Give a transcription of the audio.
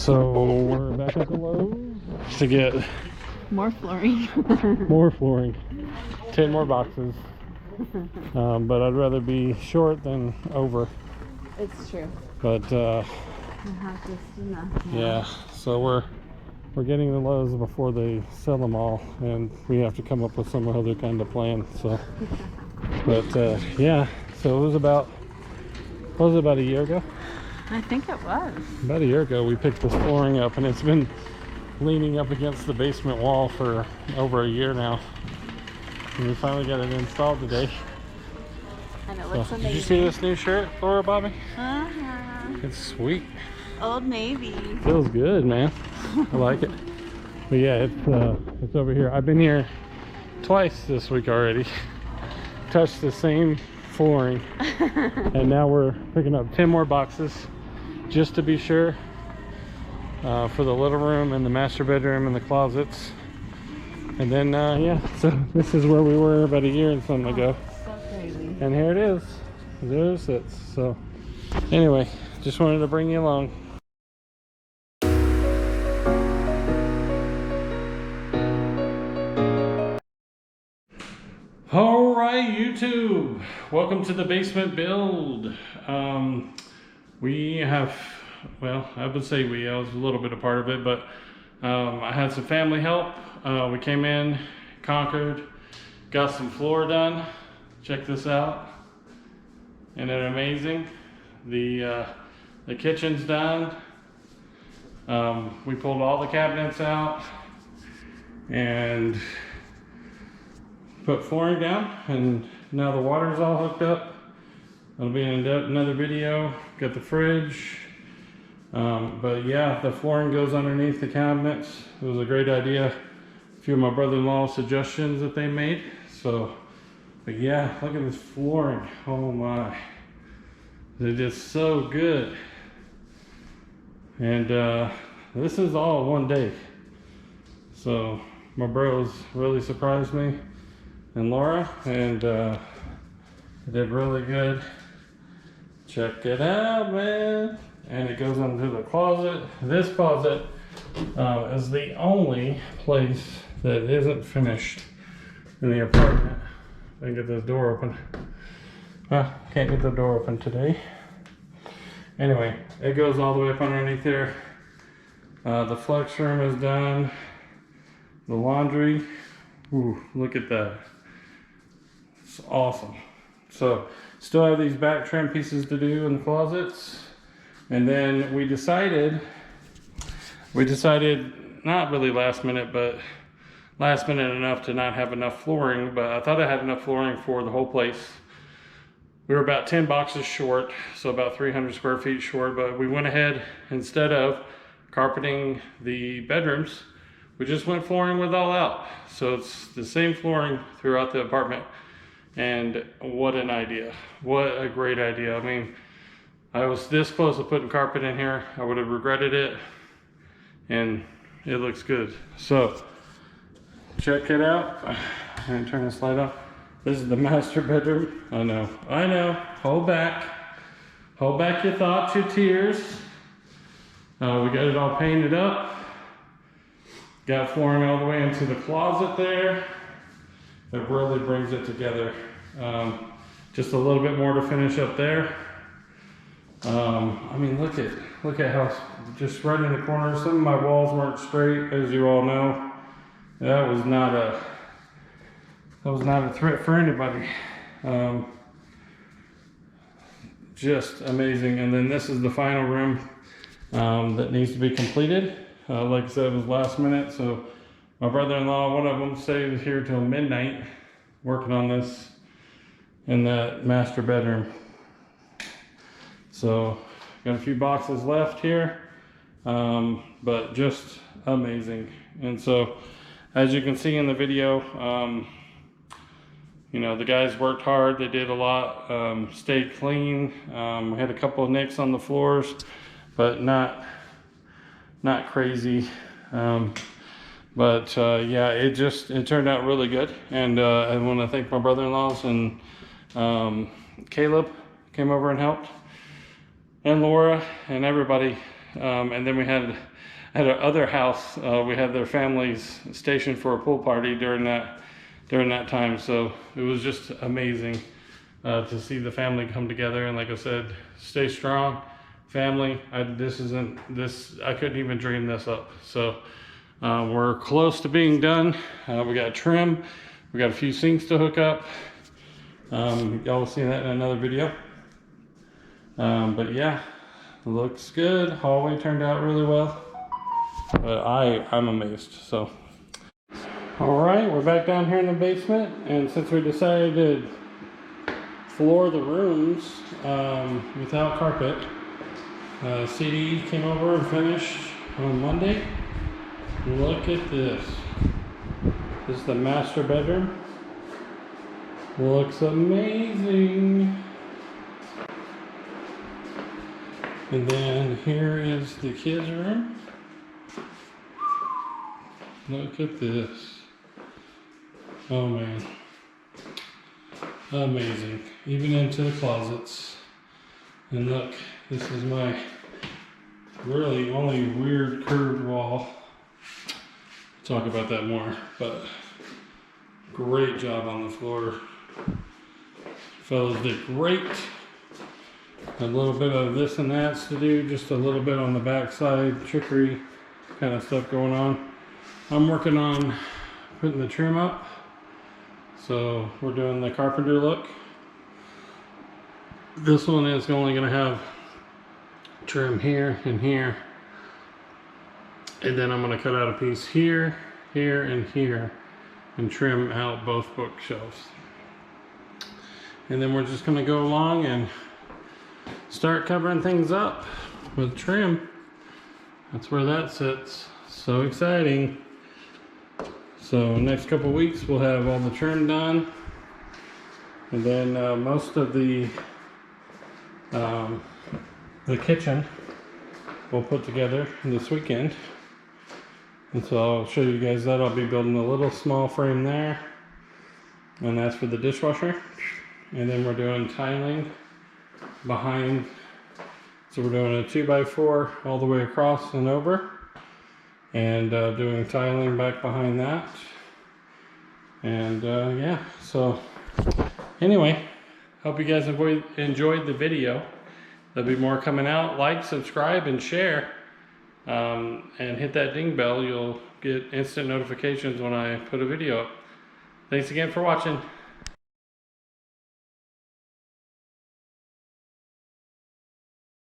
So we're back at the Lowe's to get more flooring. more flooring, 10 more boxes. But I'd rather be short than over. It's true. But I have just enough now. yeah, so we're getting the Lowe's before they sell them all, and we have to come up with some other kind of plan. So, but yeah, so it was about, what was it, about a year ago? I think it was. About a year ago, we picked this flooring up, and it's been leaning up against the basement wall for over a year now. And we finally got it installed today. And it looks So, amazing. did you see this new shirt, Laura, Bobby? Uh-huh. It's sweet. Old Navy. Feels good, man. I like it. But yeah, it's over here. I've been here twice this week already. Touched the same flooring. And now we're picking up 10 more boxes just to be sure, for the little room and the master bedroom and the closets. And then yeah, so this is where we were about a year and something ago. So crazy. And here it is. There it sits. So anyway, just wanted to bring you along. All right, YouTube, welcome to the basement build. We have, well, I would say I was a little bit a part of it, but I had some family help. We came in, conquered, got some floor done. Check this out. Isn't it amazing? The kitchen's done. We pulled all the cabinets out and put flooring down, and now the water's all hooked up. That'll be in another video. Got the fridge. But yeah, the flooring goes underneath the cabinets. It was a great idea. A few of my brother-in-law's suggestions that they made. So, but yeah, look at this flooring. Oh my. They're just so good. And this is all one day. So my bros really surprised me and Laura, and did really good. Check it out, man. And it goes into the closet. This closet is the only place that isn't finished in the apartment. I can get this door open. Can't get the door open today. Anyway, it goes all the way up underneath there. The flex room is done. The laundry, ooh, look at that. It's awesome. So, still have these back trim pieces to do in the closets. And then we decided, not really last minute, but last minute enough to not have enough flooring, but I thought I had enough flooring for the whole place. We were about 10 boxes short, so about 300 square feet short, but we went ahead, instead of carpeting the bedrooms, we just went flooring with all out. So it's the same flooring throughout the apartment. And what an idea. What a great idea. I mean, I was this close to putting carpet in here. I would have regretted it. And it looks good. So, check it out. I'm gonna turn this light off. This is the master bedroom. I know. Hold back. Hold back your thoughts, your tears. We got it all painted up. Got flooring all the way into the closet there. It really brings it together. Just a little bit more to finish up there. I mean, look at how, just right in the corner, some of my walls weren't straight, as you all know. That was not a threat for anybody. Just amazing. And then this is the final room that needs to be completed. Like I said, it was last minute, so my brother-in-law, one of them, stayed here till midnight working on this in that master bedroom. So got a few boxes left here, but just amazing. And so, as you can see in the video, you know, the guys worked hard. They did a lot, stayed clean. We had a couple of nicks on the floors, but not crazy. But yeah, it turned out really good. And I want to thank my brother-in-laws, and Caleb came over and helped, and Laura, and everybody. And then we had at our other house, we had their families stationed for a pool party during that time. So it was just amazing to see the family come together. And like I said, stay strong, family. I couldn't even dream this up. So we're close to being done. We got trim. We got a few sinks to hook up. Y'all will see that in another video. But yeah, looks good. Hallway turned out really well. But I'm amazed. So, all right, we're back down here in the basement, and since we decided to floor the rooms without carpet, CD came over and finished on Monday. Look at this. This is the master bedroom. Looks amazing. And then here is the kids' room. Look at this. Oh man. Amazing. Even into the closets. And look, this is my really only weird curved wall. Talk about that more, but great job on the floor. Fellas did great. A little bit of this and that's to do, just a little bit on the back side, trickery kind of stuff going on. I'm working on putting the trim up. So we're doing the carpenter look. This one is only going to have trim here and here. And then I'm going to cut out a piece here, here, and here and trim out both bookshelves. And then we're just going to go along and start covering things up with trim. That's where that sits. So exciting. So next couple weeks we'll have all the trim done, and then most of the kitchen we'll put together this weekend. And so I'll show you guys that. I'll be building a little small frame there, and that's for the dishwasher. And then we're doing tiling behind. So we're doing a 2x4 all the way across and over, and doing tiling back behind that. And yeah, so anyway, hope you guys enjoyed the video. There'll be more coming out. Like, subscribe, and share. And hit that ding bell. You'll get instant notifications when I put a video up. Thanks again for watching.